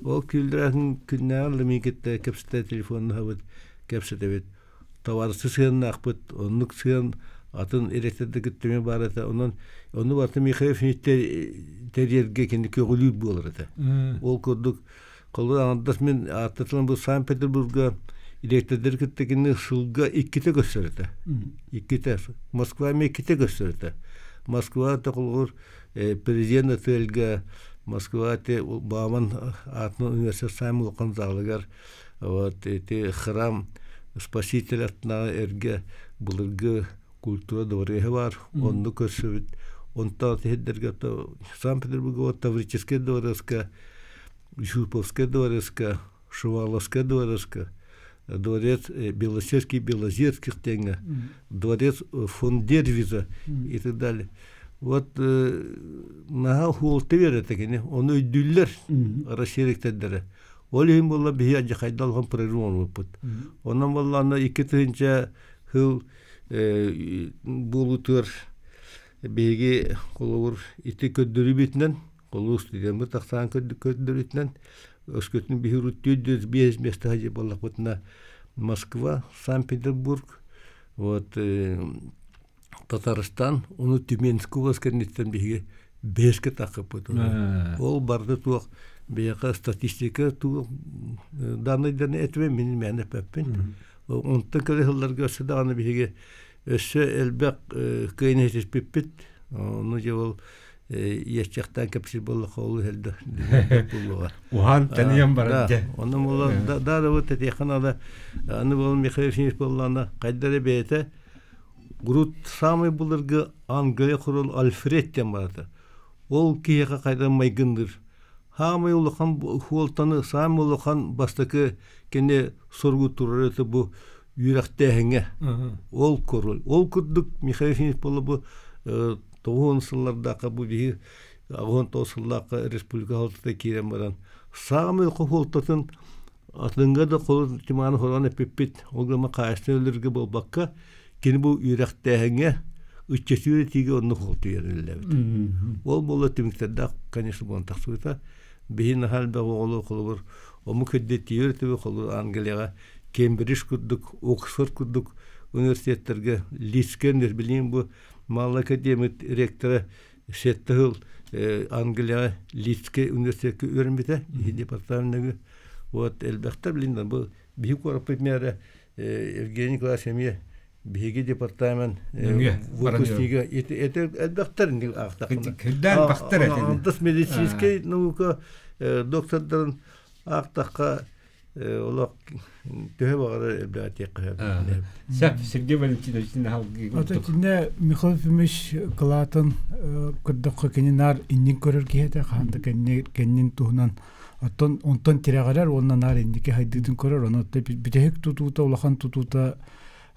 Ол күлдірәдің күннәғылы мекетті кәпсіті телефонын хабыт. Кәпсетебет товарсы сыгын ақпыт, онлық сыгын атын эректерді күттіме бар әті. Оны барды Михаил Фиништерерге кенді көгілі болыр әті. Ол көрдік, қолы аңдас мен аттатылан бұл Санкт-Петербургға эректердер күттігіні сылға 2-те көстер әті. 2-те. Москва мен 2-те көстер әті. Москва тақылғыр президент әтілгі Москва те Бааман атны университет сайм улқан залыгар вот те храм Спаситель атна эрге булыргы культура дворы бар. Онны көрсөбүт. Онта теддерге то Санкт-Петербург Таврический дворецка, Юсуповский дворецка, Шуваловский дворецка, дворец Белосерский, Белозерских тенга, дворец фон Дервиза и так далее. Вот наха хуолты берет экени, оны өйдүллер арашеректеддере. Ол эм болла бия жакайдалган прерон болуп. Онан болла аны 2-нче хыл болутур беги коловур ити көддөрү битнен, колус деген бир тактан көддөрү битнен өскөтүн бихируттү без места хаҗи болла бутна Москва, Санкт-Петербург, вот Татарстан, уну Тюменск областынан беги бешке такып буту. Ол барды туак бияка статистика ту данныйдан этве мен мене пеппин. Онтан кылырлар көрсөдө аны беги өссө элбек кыйнетип пиппит. Ону жол ячактан кепсил болла холу хелде. Ухан таниям бар. Ону мола да вот эти ханада аны бол Михаил боллана кайдары бете грут самый булыргы Англия курул Альфред тем барда. Ол кийга кайдан майгындыр. Хамы улахан хуолтаны самы улахан бастакы кене соргу турырыты бу юрактехеңе. Ол курул. Ол курдук Михаил болла бу 90-сылларда бу бии агон тосыллакка республика халтыда кирем баран. Самы хуолтатын атынга да кол тиманы хораны пиппит. Олгама кайстылыргы болбакка кене бу юрактехеңе үччөсүрө тиге онну холту yerилебит. Ол болла тимиктерде конечно гонтаксуйта бейин халда оголу колор ому кеддети юртебе колор Англияга Кембридж курдук, Оксфорд курдук университеттерге лискендер билим бу Мал академик ректоры Сеттел Англия Лиске университетке өрмөтө департаментиги вот элбектер билин бу бийик орпетмере Евгений Клашемье беги департамент выпускника это элбектер актакында. Кырдан бактар этен. Антас медицинский наука доктордун актакка олак төһө багара элбектер. Сап Сергей Валентинович нахалги. Ататинне Михаил Фимиш Клатон кырдыкка кенинар иннин көрөр киһете ханда кеннин туһунан оттон онтон тирәгәләр оннан нар индике хайдыдын көрөр оны битек тутута улахан тутута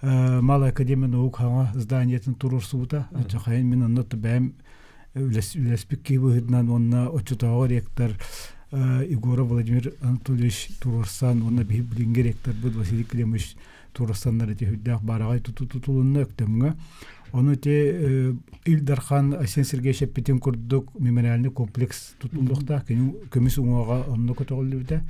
Мала академия наук хаңа зданиятын турурсута ачахайн мен оннот бәм үлеспекки быһыднан онна очутагы ректор Игорь Владимир Анатольевич Турурсан онна библинге ректор бу Василий Климович Турурсаннар эти хүддәк барагай тутулунна өктөмгө оны те Илдархан Асен Сергей Шепетин курдук мемориальный комплекс тутулдукта көмүс уңага онно көтөгүлүбүтэ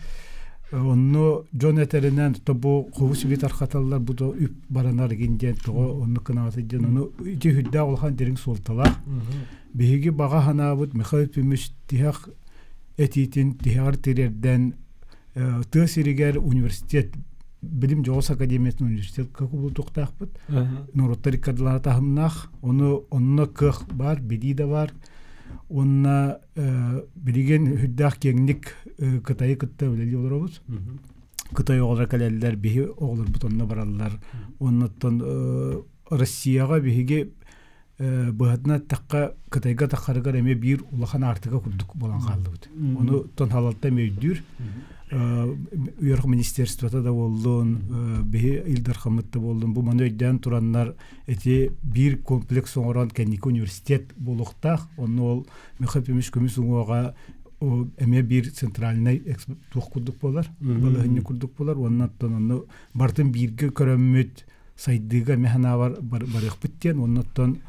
онно Джонетеринен тобу ховусуби тархаталлар буту үп баранар гинден того онно канаты ден ону ити хүддә улхан дерин султалар биги бага ханабут Михаил Фимиш тиях этитин тиһар терерден тысыригер университет билим жоос академиясынын университет каку туктакпыт нуруттар кадлар тахымнах онно кых бар бидида бар онна билген хүддах кеңник Кытай кытта билели олорбуз Кытай оголар калеллер бихи оголор бутонна бараллар оннотон Россияга бихиге быһатна такка Кытайга таккарыгар эме бир улахан артыга курдук болан калдыбыт ону тон халалта мөйдүр Уйрак министерствода да болдун бихи Илдар Хамытта болдун бу манойдан тураннар эти бир комплекс оңорон кенник университет болуктак ону ол Михаил Фимиш көмүс уңга эме бир центральный тух курдук болар балыгын курдук болар оннаттан ону бартын бирге көрөммөт сайдыга механа барык биттен оннаттан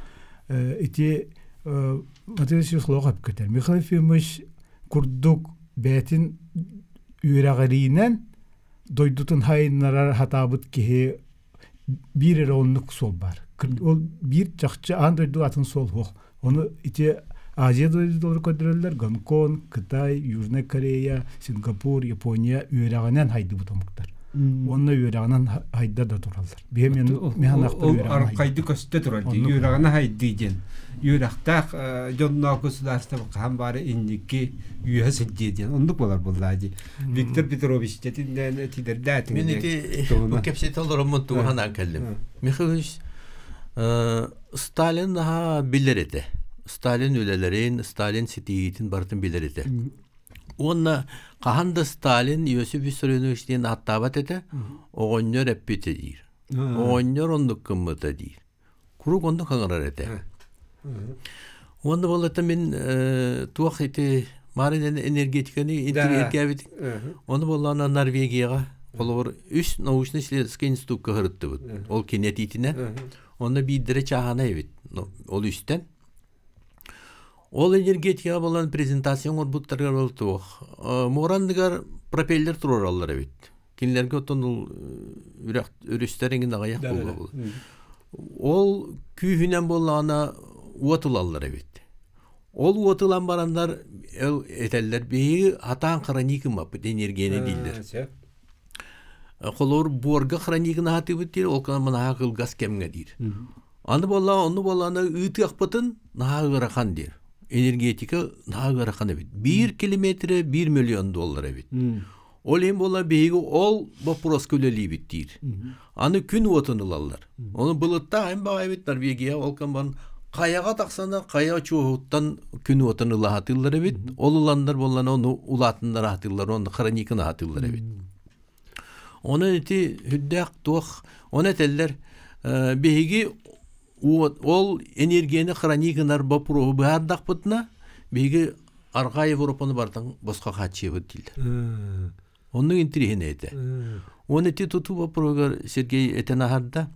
эти материалдык хлогап кетер Михаил Фимиш курдук бетин үйрәгәринен дойдутун хайнарар хатабыт кихе бир эронлук сол бар. Ол бир чакчы андойду атын сол хох. Оны ите Азия дойдулар көдөрөлөр Гонконг, Кытай, Южная Корея, Сингапур, Япония үйрәгәнен хайды бутамыктар. Онны үйрәгәнен хайда да туралар. Бемен механакта үйрәгән. Аркайды көстө туралды. Үйрәгәнен хайды дигән. юрахтах жонно государство хам бары инники юхасыдден ондук болар буллади Виктор Петрович тетинден тидердат мен эти кепсет олоромон тугана келдим Михайлович Сталин билерете Сталин үлелерин Сталин ситиитин бартын билерете онна каханда Сталин Иосиф Виссарионовичтен аттабат эте огоннор эппете дир огоннор ондук кыммыта дир курук ондук каңарар эте онда болата мен туак эти марин энергетиканы энергетикабит онда болана Норвегияга олор 3 научно-исследовательский институтка кырыттыбыт ол кинетитине онда бидире чахана эбит ол үстен ол энергетика болан презентацион орбуттарга болтук морандыгар пропеллер туралар эбит кинлерге отон үрүстериңин агаяк болду ол күйүнөн болана уотулалар эбит ол уотулан барандар этеллер бии атаан хроникым ап энергияны дилдер колор борга хроникын атыбыт дир ол мына акыл газ кемге дир аны болана ыты акпытын наагырахан дир энергетика наагырахан эбит 1 километре $1 миллион эбит ол эм бола бейги ол вопрос көлөлийбит дир аны күн уотунулалар оны былытта аймбага эбит Норвегия ол камбан каяга таксана кая чууттан күн уотунула атылар эбит ол уландар болана оны улатындар атылар оны хроникын атылар эбит оны эти хүддак тух оны теллер бейги ол энергияны хроникынар бапуру бардак бутна бейги арга Европаны бартан босқа хатчыбыт дилдер оның интерехине эте оны эти туту бапуругар Сергей этенахарда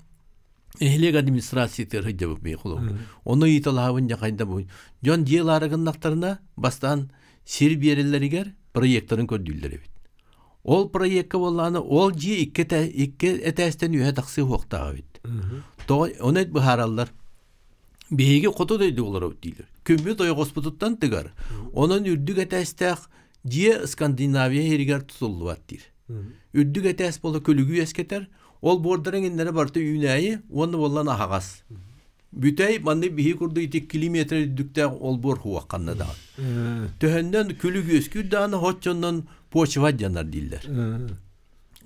эхлег администрациятер хыджабык бейхулу оны италабын жакайда бу жон диеларыгыннактарына бастан сербиялеригер проекттарын көрдүлдер эбит ол проектка болланы ол же икке этестен үйе таксы хуактагы бит оны бахараллар беги кото дейди олар дейлер көмбе той госпутуттан тыгар онун үрдүк этестек же Скандинавия эригер тутулубат дир үрдүк этес боло көлүгү эскетер ол бордереңиндере барты үйнайы оны боллан ахагас бүтәй манды бихи курду 2 километр дүктә ол бор хуакканна да төһәннән көлүгү эскүдәне хотчоннан почва жанар дилдер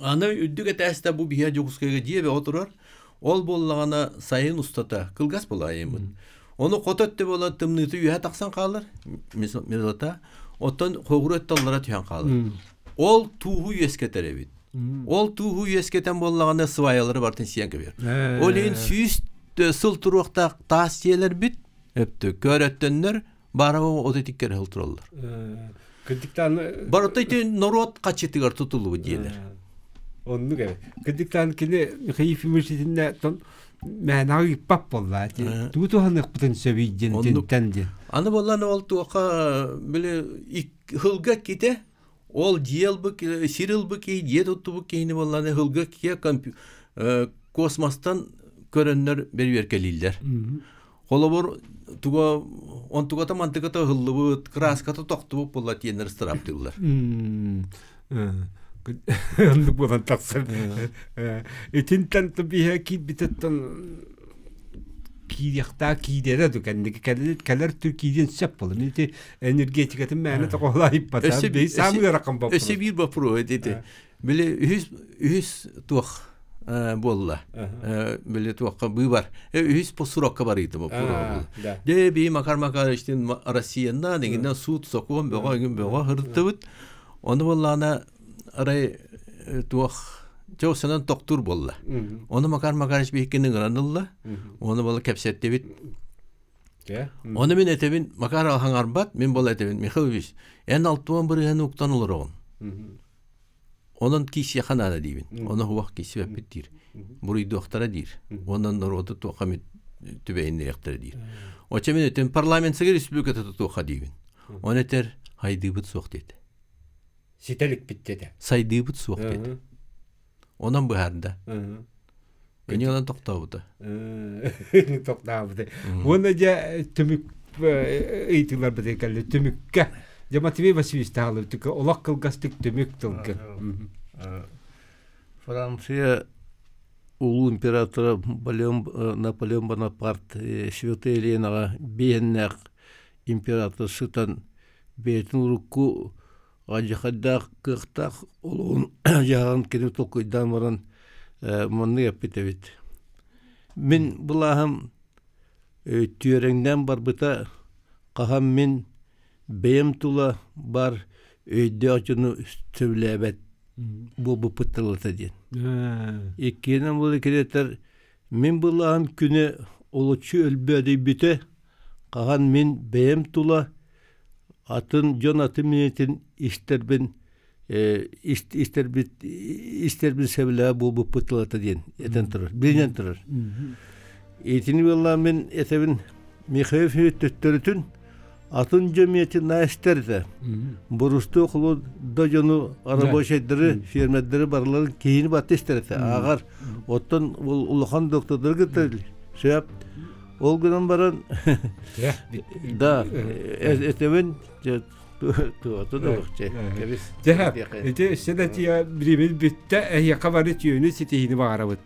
аны үрдүк этесте бу бия жогускага жебе отурар ол боллагана сайын устата кылгас болайым оны кототте бола тымныты үйә таксан калыр мезота оттон когуретталлара түйән калыр ол туһу эскетер бит ол туһу эскетен боллагана сваялары бартын сиянке бер ол ен сүйүс сылтыруакта тас жерлер бит эпти көрөттөннөр барабы отетиккер хылтыралар кыдыктан баротайты народ качытыгар тутулуу жерлер онну ке кыдыктан кине Михаил Мишитинде тон мәнагы пап болла туту ханык бутын сөбийден тенде аны болланы ол туака биле хылга ките ол жиелбы сирилбы ки жетутубу кейни болланы хылга ке космостан көрөннөр берберкелилер колобор туга он тугата мантыгата хыллыбыт краската токтубуп болла тиенер страптылар онду болан таксыр этинтен тубиха кит битеттен киякта кидере дүкәндәге кәләр Төркиядән сәп булды. Менә энергетикатын мәне тагылайып бата. Бей самый ракам бу. Эсе бир бапро диде. Биле 100 тух болла. Биле туакка бу бар. 100 посуракка бар иде бу. Де би макар иштен Россияна дегендә суд сокон бага хыртыбыт. Оны боллана арай туах Жосынан доктор болла. Оны макар бейкенин гранылла. Оны бола кепсетте бит. Оны мен этебин макар алхаңарбат, мен бола этебин Михайлович. Эн алтуан бирген уктан олорон. Онун киши ханана дибин. Оны хуак киши бит дир. Буруй доктора дир. Онун народу тохамет түбейин директор дир. Оча мен этем парламентсиге республиката тоха дибин. Оны этер хайдыбыт сок деди. Сителик биттеди. Сайдыбыт сок деди. Ondan bu herinde. Beni olan toktağıdı. Toktağıdı. Ona da tümük eğitimler bedekeli tümükke. Cemaativi vasiyişte halı tükü olak kılgastık tümük tılgı. Fransiya улуу императора Наполеон Бонапарт Святая Еленаға бейіннәқ император сытан бейтін ұрықку ғажақадақ қықтақ олуын жағын кені тоқойдан баран мұнны еппетевет. Мен бұлағым түйереңден бар бұта қағам мен бейім тұла бар өйді açını сөйләбәт бұл бұпыттылыта ден. Еккенен бұл екеретер мен бұлағым күні олычы өлбәді біті қаған мен бейім тұла атын жон аты менетін істербін сәбілі бұл бұпыттылыта ден. Етен тұрыр, білінен тұрыр. Етіні болла мен етебін Михаев төттөрүтүн атын жөмиети наэстерді. Бұрысты оқылу да жону арабошайдары, фермеддері барларын кейіні батты естерді. Ағар оттан ұлыған доктордар кеттірді. Сөйіп, ол күнін баран да, етебін туғаты да бұқчай. Жахап, әте сәдәтия біреміз бітті әйе қабары түйені сетейіні бағарабыд.